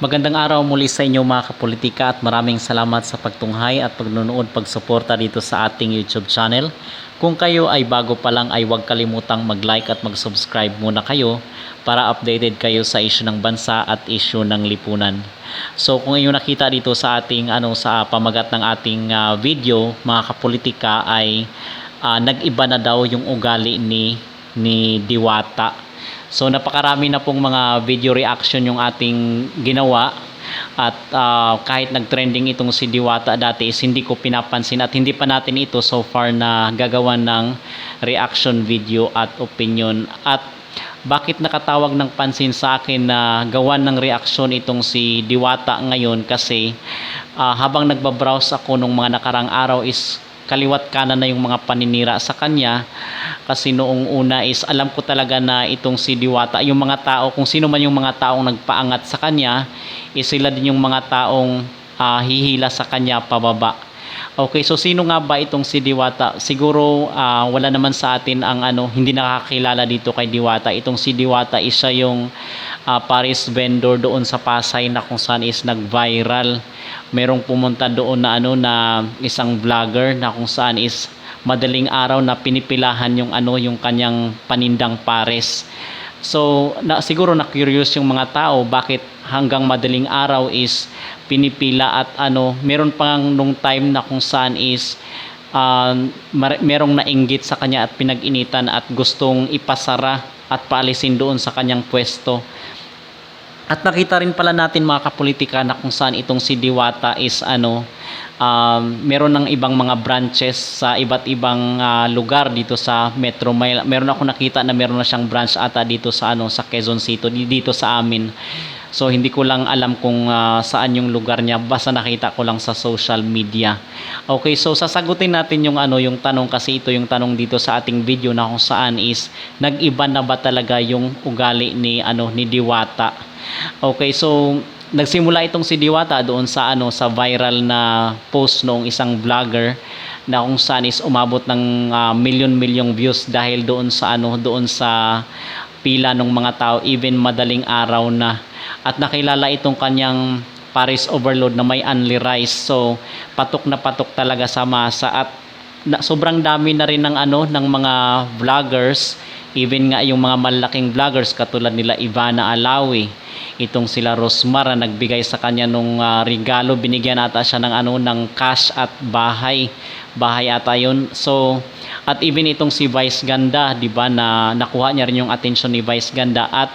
Magandang araw muli sa inyo mga kapolitika at maraming salamat sa pagtunghay at pagnunood, pagsuporta dito sa ating YouTube channel. Kung kayo ay bago pa lang ay huwag kalimutang mag-like at mag-subscribe muna kayo para updated kayo sa issue ng bansa at issue ng lipunan. So kung inyo nakita dito sa ating sa pamagat ng ating video mga kapolitika ay nag-iba na daw yung ugali ni Diwata. So napakarami na pong mga video reaction yung ating ginawa at kahit nag-trending itong si Diwata dati is hindi ko pinapansin at hindi pa natin ito so far na gagawa ng reaction video at opinion. At bakit nakatawag ng pansin sa akin na gawan ng reaksyon itong si Diwata ngayon kasi habang nagbabrowse ako nung mga nakarang araw is kaliwat kanan na yung mga paninira sa kanya kasi noong una is alam ko talaga na itong si Diwata, yung mga tao, kung sino man yung mga taong nagpaangat sa kanya is sila din yung mga taong hihila sa kanya pababa. Okay, so sino nga ba itong si Diwata? Siguro wala naman sa atin ang hindi nakakilala dito kay Diwata. Itong si Diwata is siya yung Paris vendor doon sa Pasay na kung saan is nag-viral. Merong pumunta doon na na isang vlogger na kung saan is madaling araw na pinipilahan yung yung kanyang panindang pares. So siguro na curious yung mga tao bakit hanggang madaling araw is pinipila at meron pang nung time na kung saan is merong nainggit sa kanya at pinag-initan at gustong ipasara at paalisin doon sa kanyang pwesto. At nakita rin pala natin mga kapolitika na kung saan itong si Diwata is meron ng ibang mga branches sa iba't ibang lugar dito sa Metro Manila. Meron ako nakita na meron na siyang branch ata dito sa sa Quezon City, dito sa amin. So hindi ko lang alam kung saan yung lugar niya, basta nakita ko lang sa social media. Okay, so sasagutin natin yung yung tanong kasi ito yung tanong dito sa ating video na kung saan is nag-iba na ba talaga yung ugali ni ni Diwata. Okay, so nagsimula itong si Diwata doon sa sa viral na post noong isang vlogger na kung saan is umabot ng milyon-milyong views dahil doon sa doon sa pila ng mga tao even madaling araw na. At nakilala itong kanyang Paris overload na may only rice. So patok na patok talaga sa masa at sobrang dami na rin ng ng mga vloggers, even nga yung mga malaking vloggers katulad nila Ivana Alawi, itong sila Rosmar na nagbigay sa kanya nung regalo, binigyan ata siya ng ng cash at bahay ata yun. So at even itong si Vice Ganda, di ba, na nakuha niya rin yung attention ni Vice Ganda at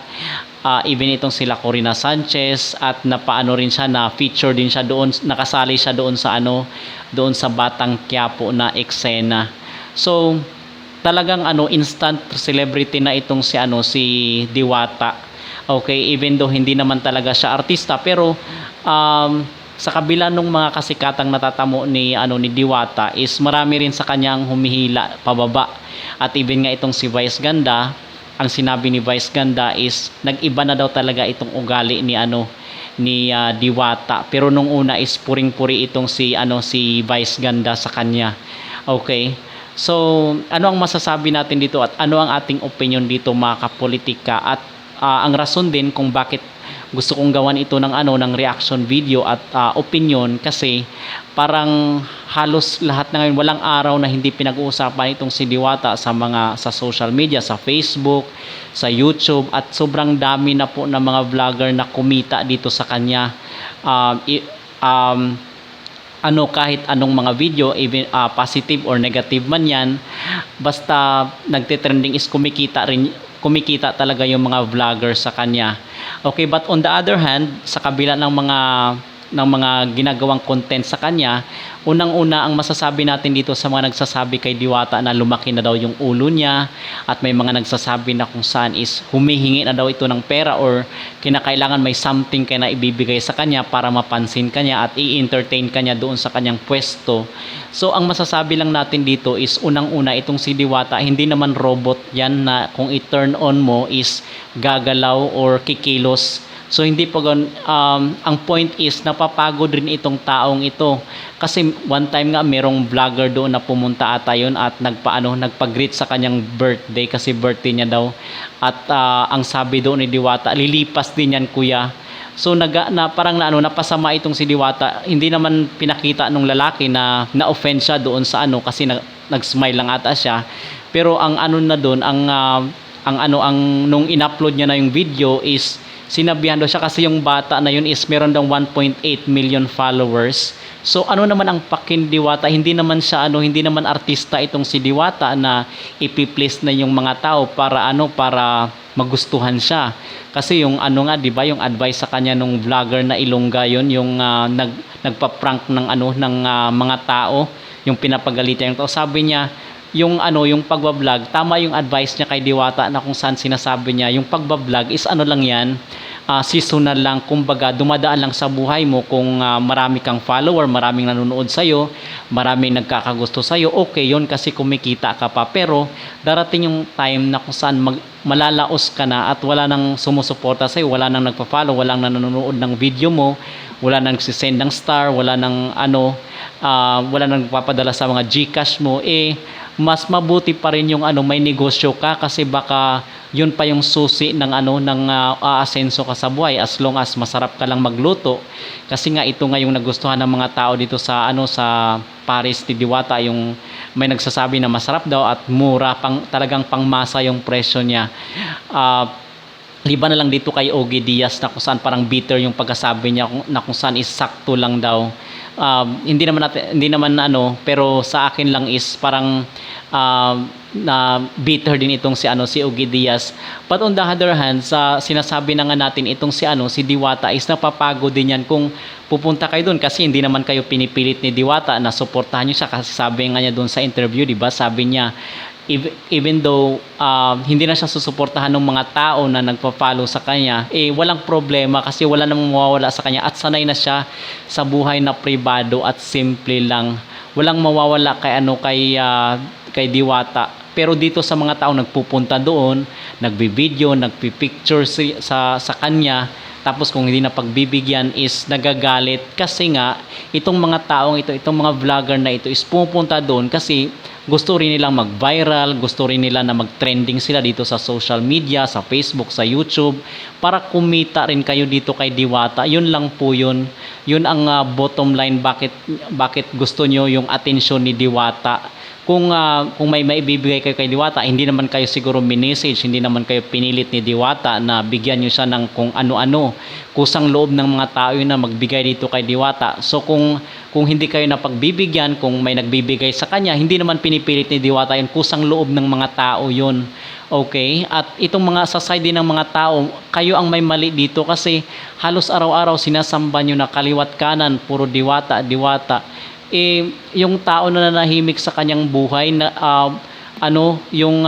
even itong sila Corina Sanchez at napaano rin siya na feature din siya doon, nakasali siya doon sa doon sa Batang Quiapo na eksena. So talagang instant celebrity na itong si Diwata. Okay, even though hindi naman talaga siya artista pero sa kabila nung mga kasikatang natatamo ni ni Diwata is marami rin sa kanyang humihila pababa. At even nga itong si Vice Ganda, ang sinabi ni Vice Ganda is nag-iba na daw talaga itong ugali ni ni Diwata. Pero nung una is puring-puri itong si Vice Ganda sa kanya. Okay. So, ano ang masasabi natin dito at ano ang ating opinion dito mga kapolitika at ang rason din kung bakit gusto kong gawan ito ng ng reaction video at opinion kasi parang halos lahat na ngayon walang araw na hindi pinag-uusapan itong si Diwata sa social media, sa Facebook, sa YouTube at sobrang dami na po ng mga vlogger na kumita dito sa kanya. Kahit anong mga video, even positive or negative man yan, basta nagte-trending is kumikita talaga yung mga vlogger sa kanya. Okay, but on the other hand, sa kabila ng mga ginagawang content sa kanya, unang-una ang masasabi natin dito sa mga nagsasabi kay Diwata na lumaki na daw yung ulo niya at may mga nagsasabi na kung saan is humihingi na daw ito ng pera or kinakailangan may something kaya na ibibigay sa kanya para mapansin kanya at i-entertain kanya doon sa kanyang pwesto. So ang masasabi lang natin dito is unang-una itong si Diwata hindi naman robot yan na kung i-turn on mo is gagalaw or kikilos. So hindi pa ang point is napapagod rin itong taong ito kasi one time nga merong vlogger doon na pumunta ata yun at nagpa-greet sa kanyang birthday kasi birthday niya daw at ang sabi doon ni Diwata, lilipas din yan kuya. So na parang napasama itong si Diwata. Hindi naman pinakita nung lalaki na na-offend siya doon sa kasi nag-smile lang ata siya. Pero ang na doon, ang nung in-upload niya na yung video is sinabihan daw siya kasi yung bata na yun is meron daw 1.8 million followers. So naman ang pakin Diwata, hindi naman siya hindi naman artista itong si Diwata na ipi-please na yung mga tao para para magustuhan siya. Kasi yung nga 'di ba, yung advice sa kanya nung vlogger na Ilongga yon, yung nagpa-prank ng ng mga tao, yung pinapagalitan yung tao. Sabi niya, yung yung pagba-vlog, tama yung advice niya kay Diwata na kung saan sinasabi niya, yung pagba-vlog is lang yan, seasonal lang, kumbaga dumadaan lang sa buhay mo. Kung marami kang follower, maraming nanonood sa'yo, maraming nagkakagusto sa'yo, okay yun kasi kumikita ka pa. Pero darating yung time na kung saan malalaos ka na at wala nang sumusuporta sa'yo, wala nang nagpa-follow, wala nang nanonood ng video mo, wala nang nagsisend ng star, wala nang wala nang nagpapadala sa mga Gcash mo, mas mabuti pa rin yung may negosyo ka, kasi baka yun pa yung susi ng ng aasenso ka sa buhay, as long as masarap ka lang magluto. Kasi nga ito nga yung nagustuhan ng mga tao dito sa sa Paris ni Diwata, yung may nagsasabi na masarap daw at mura, talagang pangmasa yung presyo niya. Liban na lang dito kay Ogie Diaz na kung saan parang bitter yung pagkasabi niya na kung saan is sakto lang daw. Hindi naman pero sa akin lang is parang na bitter din itong si Ogie Diaz. But on the other hand, sinasabi na nga natin itong si Diwata is napapagod din yan kung pupunta kayo doon, kasi hindi naman kayo pinipilit ni Diwata na suportahan niyo siya. Kasi sabi nga niya doon sa interview, di ba, sabi niya even though hindi na siya susuportahan ng mga tao na nagpa-follow sa kanya, walang problema kasi wala namang mawawala sa kanya at sanay na siya sa buhay na pribado at simple lang. Walang mawawala kay Diwata. Pero dito sa mga tao nagpupunta doon, nagbi-video, nagpi-picture sa kanya, tapos kung hindi na pagbibigyan is nagagalit kasi nga itong mga taong itong mga vlogger na ito is pupunta doon kasi gusto rin nilang mag-viral, gusto rin nila na mag-trending sila dito sa social media, sa Facebook, sa YouTube, para kumita rin kayo dito kay Diwata. Yun lang po yun. Yun ang bottom line, bakit gusto nyo yung atensyon ni Diwata. Kung may maibibigay kayo kay Diwata, hindi naman kayo siguro minessage, hindi naman kayo pinilit ni Diwata na bigyan nyo siya ng kung ano-ano. Kusang loob ng mga tao yun na magbigay dito kay Diwata. So kung hindi kayo napagbibigyan, kung may nagbibigay sa kanya, hindi naman pinipilit ni Diwata yun. Kusang loob ng mga tao yun. Okay? At itong sa side din ng mga tao, kayo ang may mali dito kasi halos araw-araw sinasamba nyo na kaliwat kanan, puro Diwata, Diwata. Yung tao na nanahimik sa kanyang buhay na yung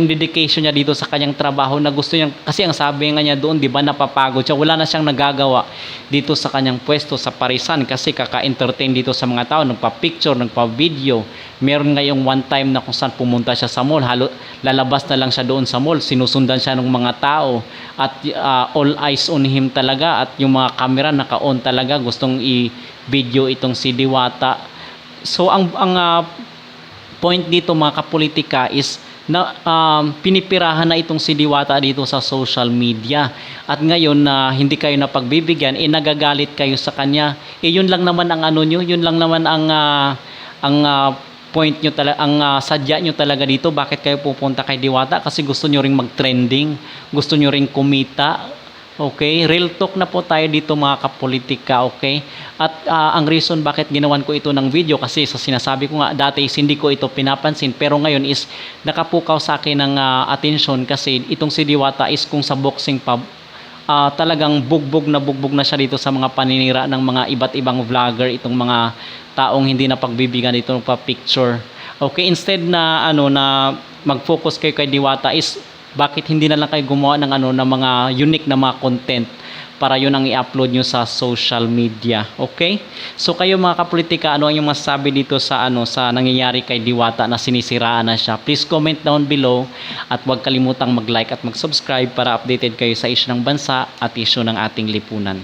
dedication niya dito sa kanyang trabaho na gusto niya, kasi ang sabi nga niya doon, 'di ba, napapagod siya, wala na siyang nagagawa dito sa kanyang pwesto sa Parisan kasi kaka-entertain dito sa mga tao, nagpa-picture, nagpa-video. Meron ngayong one time na kung saan pumunta siya sa mall, lalabas na lang siya doon sa mall, sinusundan siya ng mga tao at all eyes on him talaga, at yung mga camera naka-on talaga, gustong i-video itong si Diwata. So ang point dito mga kapolitika is na pinipirahan na itong si Diwata dito sa social media, at ngayon na hindi kayo napagbibigyan, nagagalit kayo sa kanya. Yun lang naman ang nyo, yun lang naman ang point nyo talaga, ang sadya nyo talaga dito. Bakit kayo pupunta kay Diwata? Kasi gusto nyo ring mag-trending, gusto nyo ring kumita. Okay, real talk na po tayo dito mga kapolitika, okay? At ang reason bakit ginawan ko ito ng video, kasi sa sinasabi ko nga dati hindi ko ito pinapansin, pero ngayon is nakapukaw sa akin ng atensyon kasi itong si Diwata is kung sa boxing pub, talagang bugbog na siya dito sa mga paninira ng mga iba't ibang vlogger, itong mga taong hindi na pagbibigyan dito pa picture. Okay, instead na na mag-focus kayo kay Diwata is bakit hindi na lang kayo gumawa ng ng mga unique na mga content para yun ang i-upload nyo sa social media. Okay? So kayo mga kapolitika, ano ang yung masasabi dito sa sa nangyayari kay Diwata na sinisiraan na siya? Please comment down below at huwag kalimutang mag-like at mag-subscribe para updated kayo sa issue ng bansa at issue ng ating lipunan.